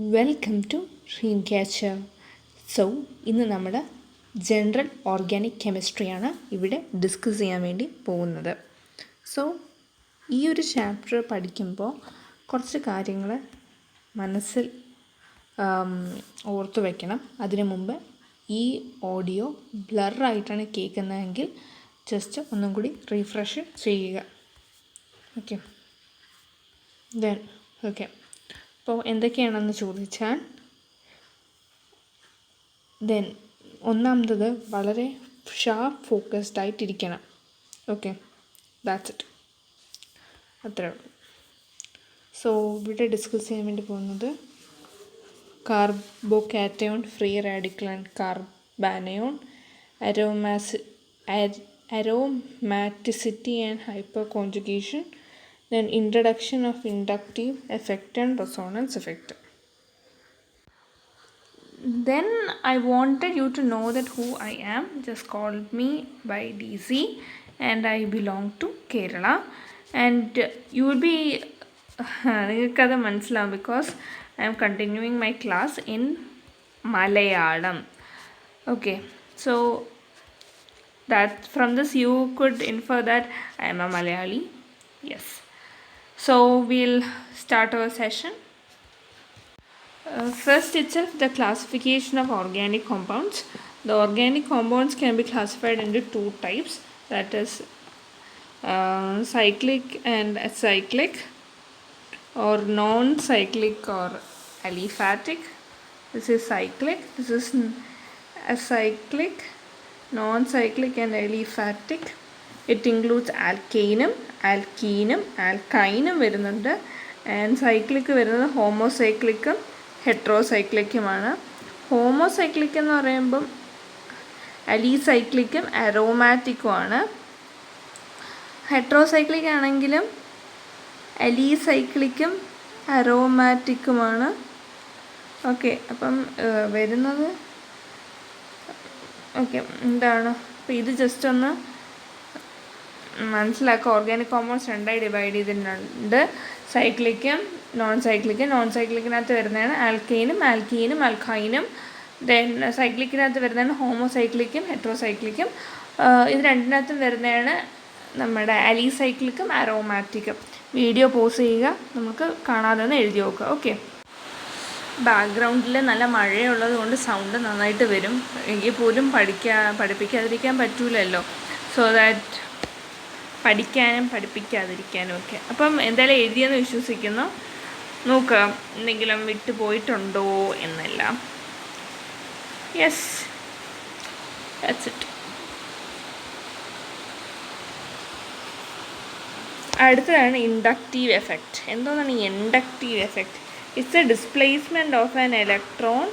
Welcome to dream catcher. So ഇന്ന് നമ്മൾ general organic കെമിസ്ട്രിയാണ് ഇവിടെ ഡിസ്കസ് ചെയ്യാൻ വേണ്ടി പോകുന്നത്. സോ ഈ ഒരു ചാപ്റ്റർ പഠിക്കുമ്പോൾ കുറച്ച് കാര്യങ്ങൾ മനസ്സിൽ ഓർത്തു വയ്ക്കണം. അതിനു മുമ്പ് ഈ ഓഡിയോ ബ്ലറായിട്ടാണ് കേൾക്കുന്നതെങ്കിൽ ജസ്റ്റ് ഒന്നും കൂടി റീഫ്രഷ് ചെയ്യുക. ഓക്കെ. അപ്പോൾ എന്തൊക്കെയാണെന്ന് ചോദിച്ചാൽ, ഒന്നാമത്തത് വളരെ ഷാർപ്പ് ഫോക്കസ്ഡ് ആയിട്ടിരിക്കണം. ഓക്കെ, ദാറ്റ്സ് ഇറ്റ്, അത്രേ ഉള്ളൂ. സോ ഇവിടെ ഡിസ്കസ് ചെയ്യാൻ വേണ്ടി പോകുന്നത് carbocation, free radical and carbanion, aromaticity and hyperconjugation, then introduction of inductive effect and resonance effect. Then I wanted you to know that who I am. Just call me by DC and I belong to Kerala, and you will be നിങ്ങൾക്കത് മനസ്സിലാവും because I am continuing my class in Malayalam. Okay, so that from this you could infer that I am a Malayali. Yes. So we'll start our session. First itself, the classification of organic compounds. The organic compounds can be classified into two types, that is cyclic and acyclic, or non-cyclic or aliphatic. This is cyclic, this is acyclic, non-cyclic and aliphatic. It includes alkanum, alkynum വരുന്നുണ്ട്, and cyclic വരുന്നത് ഹോമോസൈക്ലിക്കും ഹെട്രോസൈക്ലിക്കുമാണ്. Homocyclic എന്ന് പറയുമ്പം അലിസൈക്ലിക്കും അരോമാറ്റിക്കുമാണ്. Heterocyclic ആണെങ്കിലും അലിസൈക്ലിക്കും അരോമാറ്റിക്കുമാണ്. Okay, അപ്പം വരുന്നത് എന്താണ്, അപ്പോൾ ഇത് ജസ്റ്റ് ഒന്ന് മനസ്സിലാക്കുക. ഓർഗാനിക് കോമ്പൗണ്ട്സ് രണ്ടായി ഡിവൈഡ് ചെയ്തിട്ടുണ്ട്, സൈക്ലിക്കും നോൺ സൈക്ലിക്കും. നോൺ സൈക്ലിക്കിനകത്ത് വരുന്നതാണ് ആൽക്കൈനും ആൽക്കൈനും. ദെൻ സൈക്ലിക്കിനകത്ത് വരുന്നതാണ് ഹോമോസൈക്ലിക്കും ഹെട്രോസൈക്ലിക്കും. ഇത് രണ്ടിനകത്തും വരുന്നതാണ് നമ്മുടെ അലിസൈക്ലിക്കും അരോമാറ്റിക്കും. വീഡിയോ പോസ് ചെയ്യുക, നമുക്ക് കാണാതെ ഒന്ന് എഴുതി നോക്കുക. ഓക്കെ, ബാക്ക്ഗ്രൗണ്ടിൽ നല്ല മഴയുള്ളത് കൊണ്ട് സൗണ്ട് നന്നായിട്ട് വരും. എങ്കിൽ പോലും പഠിപ്പിക്കാതിരിക്കാൻ പറ്റൂലല്ലോ. സോ ദാറ്റ് പഠിക്കാനും പഠിപ്പിക്കാതിരിക്കാനും ഒക്കെ. അപ്പം എന്തായാലും എഴുതിയെന്ന് വിശ്വസിക്കുന്നു. നോക്കുക എന്തെങ്കിലും വിട്ടു പോയിട്ടുണ്ടോ എന്നെല്ലാം. Yes, that's it. അടുത്തതാണ് ഇൻഡക്റ്റീവ് എഫക്റ്റ്. എന്തോന്നാണ് ഈ inductive effect? It's A displacement of an electron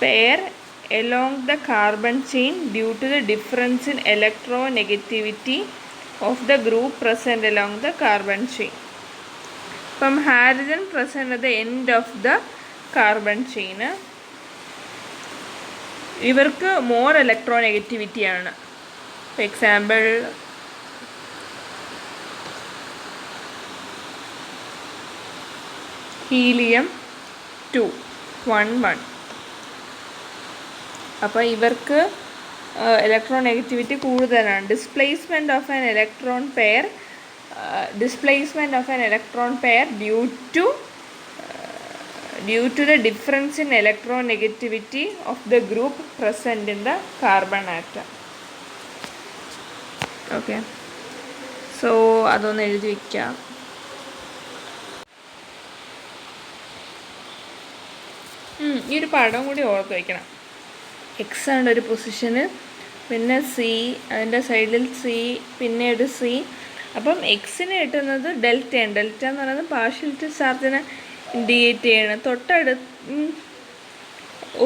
pair along the carbon chain due to the difference in electronegativity of the group present along the carbon chain. From hydrogen present at the end of the carbon chain, ഇവർക്ക് more electronegativity ആണ്. For example, helium 2 അപ്പോൾ ഇവർക്ക് electronegativity കൂടുതലാണ്. Displacement of an electron pair due to the difference in electronegativity of the group present in the carbon atom. Okay, so അതൊന്ന് എഴുതി വയ്ക്കാം. ഈ ഒരു പടം കൂടി ഓർത്ത് വയ്ക്കണം. എക്സ് ആണ് ഒരു പൊസിഷന്, പിന്നെ സി, അതിൻ്റെ സൈഡിൽ സി, പിന്നെ ഒരു സി. അപ്പം എക്സിന് കിട്ടുന്നത് ഡെൽറ്റയാണ്. ഡെൽറ്റ എന്ന് പറയുന്നത് പാർഷ്യലിറ്റി ചാർജിനെ ഇൻഡിക്കേറ്റ് ചെയ്യണം.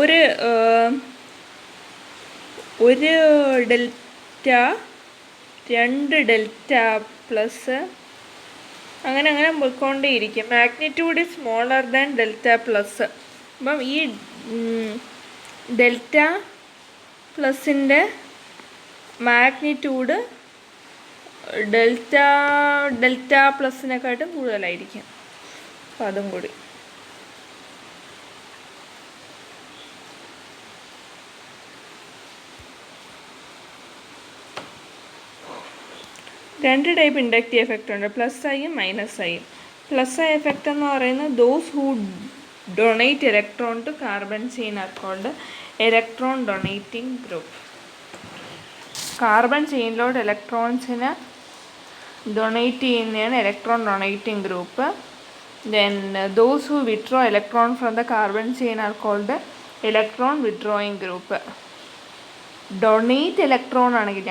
ഒരു ഡെൽറ്റ, 2 ഡെൽറ്റ പ്ലസ്, അങ്ങനെ പോയിക്കൊണ്ടേയിരിക്കും. Magnitude is smaller than delta plus. അപ്പം ഈ ഡെൽറ്റ പ്ലസിൻ്റെ മാഗ്നിറ്റ്യൂഡ് ഡെൽറ്റ പ്ലസിനെക്കാട്ടും കൂടുതലായിരിക്കും. അപ്പോൾ അതും കൂടി രണ്ട് ടൈപ്പ് ഇൻഡക്റ്റീവ് എഫക്റ്റ് ഉണ്ട്, പ്ലസ് ഐയും മൈനസ് ഐയും. പ്ലസ് ഐ എഫക്റ്റ് എന്ന് പറയുന്നത് those who donate electron to carbon chain are called electron donating group. Carbon ചെയിനിലോട്ട് ഇലക്ട്രോൺസിന് ഡൊണേറ്റ് ചെയ്യുന്നതാണ് electron donating group. Then those who withdraw electron from the carbon chain are called electron withdrawing group. Donate electron ആണെങ്കിൽ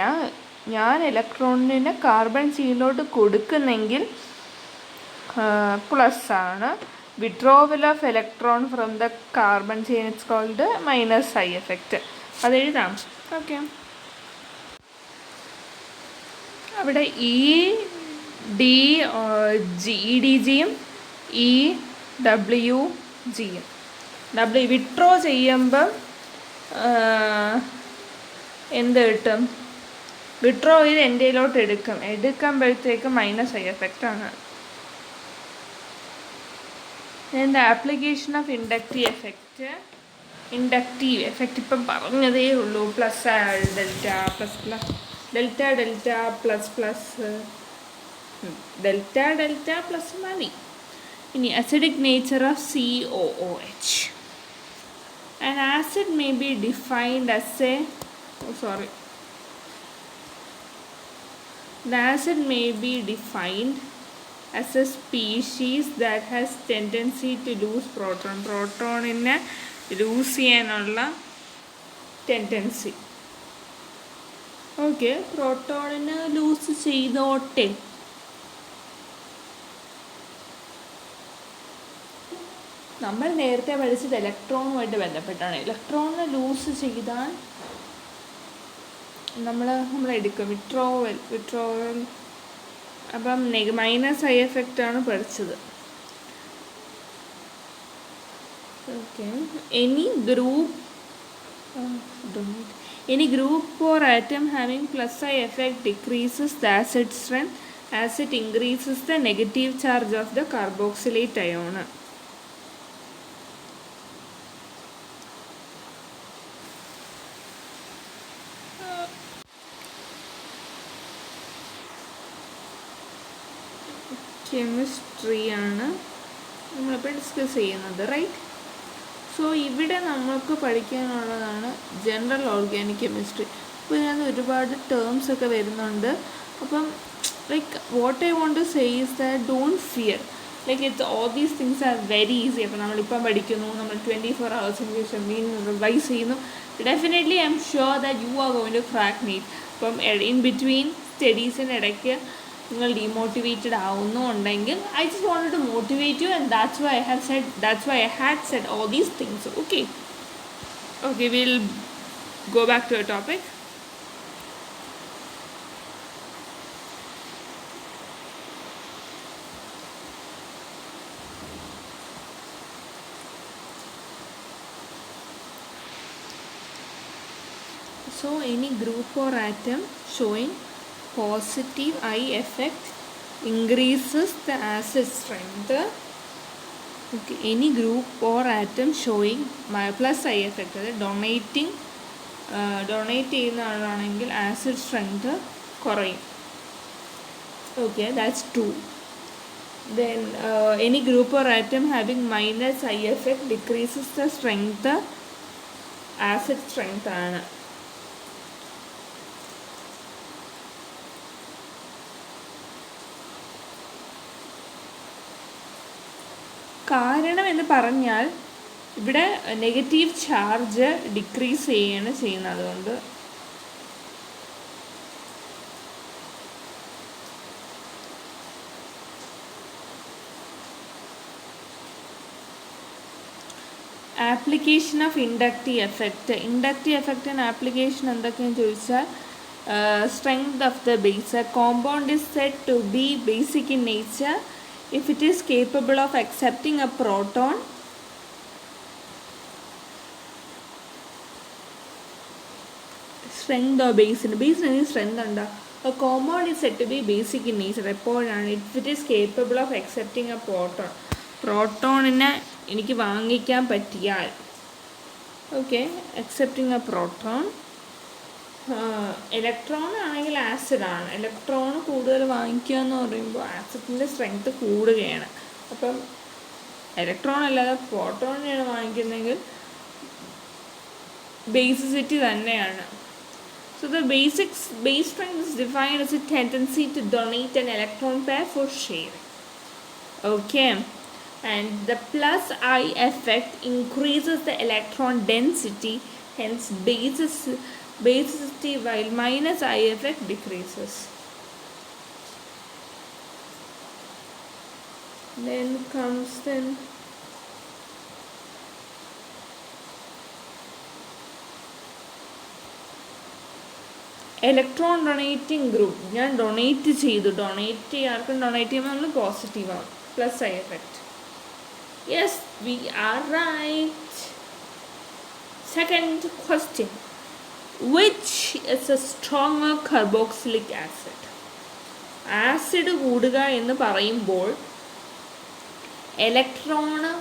ഞാൻ ഇലക്ട്രോണിന് carbon ചെയിനിലോട്ട് കൊടുക്കുന്നെങ്കിൽ plus ആണ്. Withdrawal of electron from the carbon chain it's called minus I effect. അത് എഴുതാം. Okay, അവിടെ EDGയും EWGയും withdraw ചെയ്യുമ്പം എന്ത് കിട്ടും? വിഡ്രോ ചെയ്ത് എൻ്റെയിലോട്ട് എടുക്കുമ്പോഴത്തേക്ക് മൈനസ് ഐ എഫക്റ്റ് ആണ്. Then application of inductive effect ഇപ്പം പറഞ്ഞതേ ഉള്ളൂ. Plus delta plus plus delta delta plus plus delta plus മതി. ഇനി acidic nature of COOH. An acid may be defined as the acid may be defined as a species that has tendency to lose proton. പ്രോട്ടോണിനെ lose ചെയ്യാനുള്ള tendency. Okay, പ്രോട്ടോണിന് lose ചെയ്തോട്ടെ. നമ്മൾ നേരത്തെ പഠിച്ചത് ഇലക്ട്രോണുമായിട്ട് ബന്ധപ്പെട്ടാണ്. ഇലക്ട്രോണിനെ ലൂസ് ചെയ്താൽ നമ്മൾ എടുക്കും വിട്രോവൽ. അപ്പം മൈനസ് ഐ എഫക്റ്റാണ് പഠിച്ചത്. Okay, any group or atom having plus I effect decreases the acid strength as it increases the negative charge of the carboxylate ion. കെമിസ്ട്രിയാണ് നമ്മളിപ്പോൾ ഡിസ്കസ് ചെയ്യുന്നത്, റൈറ്റ്? സോ ഇവിടെ നമുക്ക് പഠിക്കാനുള്ളതാണ് ജനറൽ ഓർഗാനിക് കെമിസ്ട്രി. അപ്പോൾ ഇതിനകത്ത് ഒരുപാട് terms ഒക്കെ വരുന്നുണ്ട്. അപ്പം like what I want to say is that don't fear. Like it's all these things are very easy. അപ്പോൾ നമ്മളിപ്പം പഠിക്കുന്നു, നമ്മൾ 24 hours വീണ്ടും റിവൈസ് ചെയ്യുന്നു. Definitely I'm sure that you are going to crack NEET. അപ്പം in between സ്റ്റഡീസിൻ്റെ ഇടയ്ക്ക് നിങ്ങൾ ഡീമോട്ടിവേറ്റഡ് ആവുന്നുണ്ടെങ്കിൽ I just wanted to motivate you, and that's why I had said all these things. Okay, will go back to A topic. So any group or atom showing positive I effect increases the acid strength. Okay, any group or atom showing plus I effect, that donate ചെയ്യുന്ന ആളാണെങ്കിൽ acid strength കുറയും. Okay, that's 2. Then any group or atom having minus I effect decreases the strength, acid strength ആണ്. കാരണം എന്ന് പറഞ്ഞാൽ ഇവിടെ negative charge decrease ചെയ്യുകയാണ് ചെയ്യുന്നത്. അതുകൊണ്ട് ആപ്ലിക്കേഷൻ ഓഫ് ഇൻഡക്റ്റീവ് എഫക്റ്റിന് ആപ്ലിക്കേഷൻ എന്തൊക്കെയാണെന്ന് ചോദിച്ചാൽ strength of the base. A compound is said to be basic in nature if it is capable of accepting a proton strength or base strength under a compound is said to be basic in nature എപ്പോഴാണ് if it is capable of accepting a പ്രോട്ടോണിനെ എനിക്ക് വാങ്ങിക്കാൻ പറ്റിയാൽ. Okay, accepting a proton electron ആണെങ്കിൽ ആസിഡാണ്. Electron കൂടുതൽ വാങ്ങിക്കുക എന്ന് പറയുമ്പോൾ ആസിഡിൻ്റെ സ്ട്രെങ്ത് കൂടുകയാണ്. അപ്പം ഇലക്ട്രോൺ അല്ലാതെ പ്രോട്ടോണിനെയാണ് വാങ്ങിക്കുന്നതെങ്കിൽ ബേസിസിറ്റി തന്നെയാണ്. So the base strength is defined as a tendency to donate an electron pair for sharing. Okay, and the plus I effect increases the electron density, hence basicity, while minus I effect decreases. Then comes electron donating group. ഞാൻ donate ചെയ്തു. ആർക്കും donate ചെയ്യുമ്പോൾ നമ്മൾ positive ആവും. Plus I effect. Yes, we are right. Second question. Which is a stronger carboxylic acid? Acid കൂടുക എന്ന് പറയുമ്പോൾ electron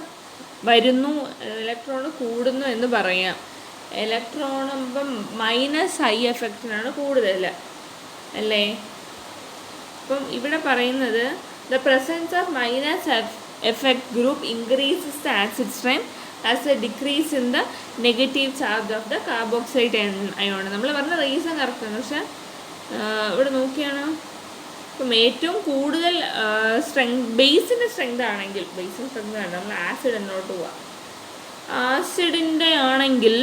കൂടുന്നു എന്ന് പറയാം. ഇലക്ട്രോൺ ഇപ്പം മൈനസ് ഐ എഫക്റ്റിനാണ് കൂടുതൽ അല്ലേ? അപ്പം ഇവിടെ പറയുന്നത് the presence of minus effect group increases the acid strength as a decrease in the negative charge of the carboxide anion. നമ്മൾ പറഞ്ഞ റീസൺ കറക്റ്റാണ്. പക്ഷെ ഇവിടെ നോക്കിയാണ് ഇപ്പം ഏറ്റവും കൂടുതൽ ബേസിൻ്റെ സ്ട്രെങ്ത് ആണെങ്കിൽ നമ്മൾ ആസിഡ് എന്നോട്ട് പോവാം. ആസിഡിൻ്റെ ആണെങ്കിൽ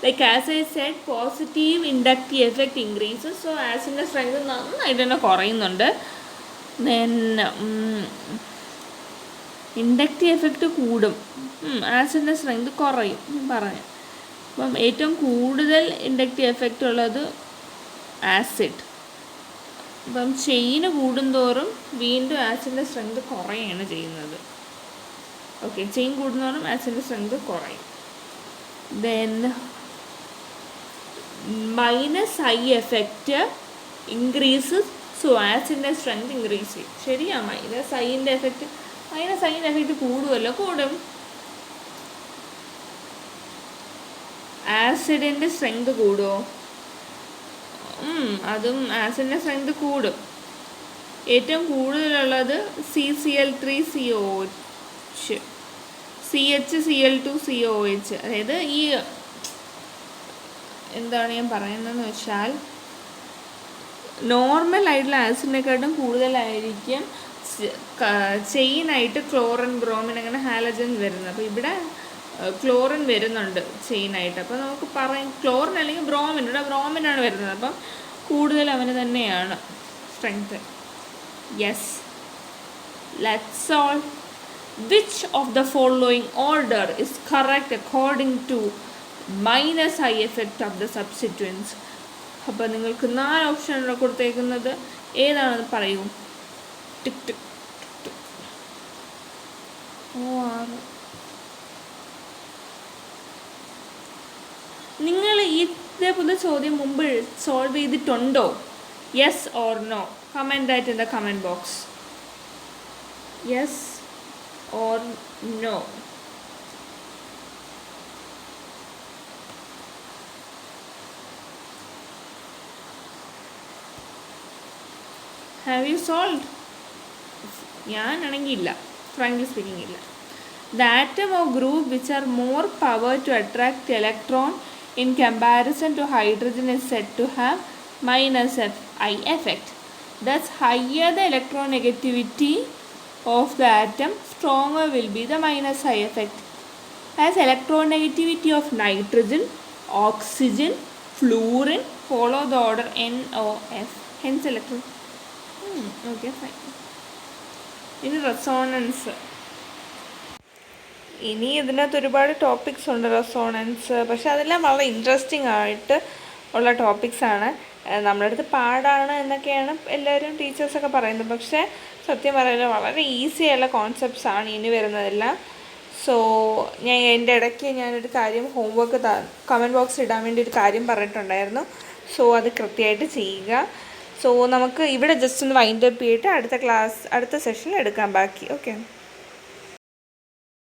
like as I said, positive inductive effect increases. So ആസിഡിൻ്റെ സ്ട്രെങ്ത് നന്നായിട്ട് തന്നെ കുറയുന്നുണ്ട്. ദെൻ ഇൻഡക്റ്റീവ് എഫക്റ്റ് കൂടും, ആസിഡിൻ്റെ സ്ട്രെങ്ത് കുറയും പറഞ്ഞു. അപ്പം ഏറ്റവും കൂടുതൽ ഇൻഡക്റ്റീവ് എഫക്റ്റ് ഉള്ളത് ആസിഡ്. അപ്പം ചെയിന് കൂടുന്തോറും വീണ്ടും ആസിഡിൻ്റെ സ്ട്രെങ്ത് കുറയുകയാണ് ചെയ്യുന്നത്. ഓക്കെ, ചെയിൻ കൂടുന്നതോറും ആസിഡിൻ്റെ സ്ട്രെങ്ത് കുറയും. Then minus I effect increases. So ആസിഡിൻ്റെ സ്ട്രെങ്ത് ഇൻക്രീസ് ചെയ്യും. ശരിയാണ്, മൈനസ് ഐൻ്റെ എഫക്റ്റ് കൂടുമല്ലോ, കൂടും. ആസിഡിൻ്റെ സ്ട്രെങ്ത് കൂടുമോ? അതും ആസിഡിൻ്റെ സ്ട്രെങ്ത് കൂടും. ഏറ്റവും കൂടുതലുള്ളത് CCl3COH, CHCl2COH. അതായത് ഈ എന്താണ് ഞാൻ പറയുന്നതെന്ന് വെച്ചാൽ നോർമൽ ആയിട്ടുള്ള ആസിഡിനെക്കാട്ടും കൂടുതലായിരിക്കും ചെയിനായിട്ട് ക്ലോറിൻ, ബ്രോമിൻ, അങ്ങനെ ഹാലജൻ വരുന്നത്. അപ്പോൾ ഇവിടെ ക്ലോറിൻ വരുന്നുണ്ട് ചെയിനായിട്ട്. അപ്പോൾ നമുക്ക് പറയാം ക്ലോറിൻ അല്ലെങ്കിൽ ബ്രോമിൻ. ഇവിടെ ബ്രോമിനാണ് വരുന്നത്. അപ്പം കൂടുതൽ അവന് തന്നെയാണ് strength. Yes, let's solve. Which of the following order is correct according to minus I effect of the substituents? അപ്പോൾ നിങ്ങൾക്ക് 4 ഓപ്ഷനാണ് കൊടുത്തേക്കുന്നത്. ഏതാണെന്ന് പറയൂ. ടിക് ടിക് ടിക്. നിങ്ങൾ ഇതേപോലെ ചോദ്യം മുമ്പ് സോൾവ് ചെയ്തിട്ടുണ്ടോ? Yes or no? Comment that in the comment box. Yes or no? Have you solved? ഞാനാണെങ്കിൽ ഇല്ല, frankly speaking ഇല്ല. The atom or group which are more power to attract electron in comparison to hydrogen is said to have minus I effect. Thus higher the electronegativity of the atom, stronger will be the minus I effect. As electronegativity of nitrogen, oxygen, fluorine follow the order NOF. Hence electron. Okay, fine. ഇനി resonance. ഇനി ഇതിനകത്ത് ഒരുപാട് topics ഉണ്ട് resonance. പക്ഷെ അതെല്ലാം വളരെ interesting ആയിട്ട് ഉള്ള ടോപ്പിക്സാണ്. നമ്മുടെ അടുത്ത് പാടാണ് എന്നൊക്കെയാണ് എല്ലാവരും ടീച്ചേഴ്സൊക്കെ പറയുന്നത്. പക്ഷേ സത്യം പറയുന്നത് വളരെ ഈസി ആയുള്ള കോൺസെപ്റ്റ്സാണ് ഇനി വരുന്നതെല്ലാം. സോ എൻ്റെ ഇടയ്ക്ക് ഞാനൊരു കാര്യം ഹോംവർക്ക് കമൻറ്റ് ബോക്സിൽ ഇടാൻ വേണ്ടി ഒരു കാര്യം പറഞ്ഞിട്ടുണ്ടായിരുന്നു. സോ അത് കൃത്യമായിട്ട് ചെയ്യുക. സോ നമുക്ക് ഇവിടെ ജസ്റ്റ് ഒന്ന് വൈൻഡ് അപ്പ് ചെയ്തിട്ട് അടുത്ത സെഷനിൽ എടുക്കാം ബാക്കി. ഓക്കെ.